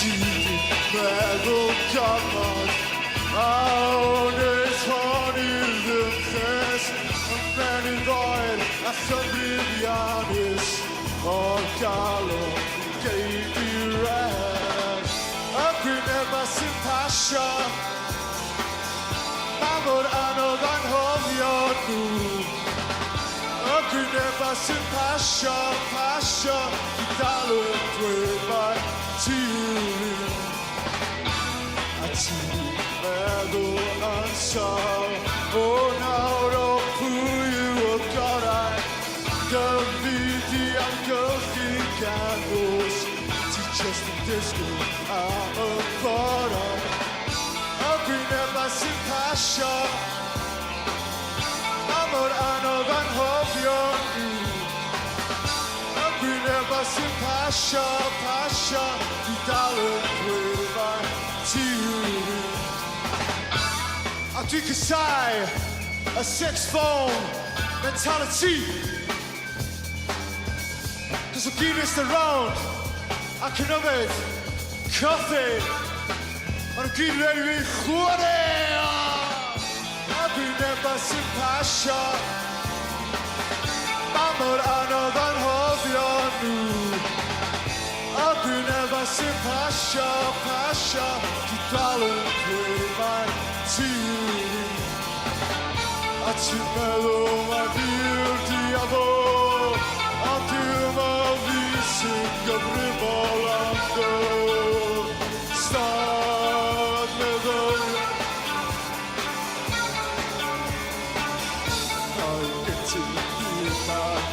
Tidigt med och gammalt Årets hårdhuden fest Men i varet är förbliv Janis Och Carlo gave you right Up remember sin passion Mamor another home your new Up remember sin passion Darling, with my tears I see metal answer Oh, now don't pull you up, God, I don't need the unclean candles Teach us the disco, I'm a butter Up remember sin passion Amor, I know that hope you're new Never sin passion Die darling with my tears Du kan sige A sex-form mentality Cause I'm giving this around I can have it Coffee Og du giver det ved hurtigt Og vi never sin passion Amor another hope you're new Up you never see passion Die darling with my tears I took my love, my beauty of all Og du må vise Gabriel Bolando Start med dig Og ikke til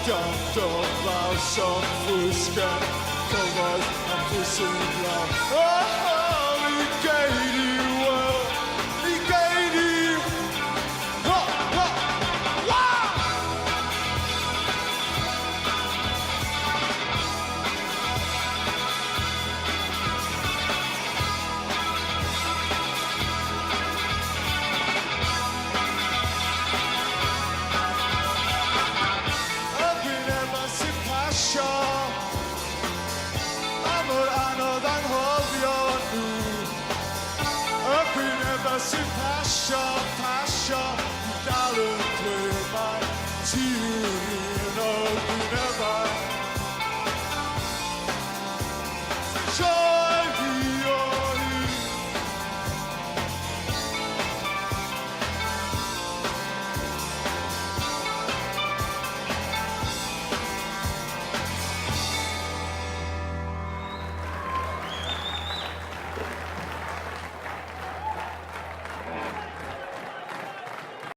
Dumt og brav som fusker Covered og pussing blau Oh, vi gav det world Vi gav det Sin passion, darling, with my tears, no, we never.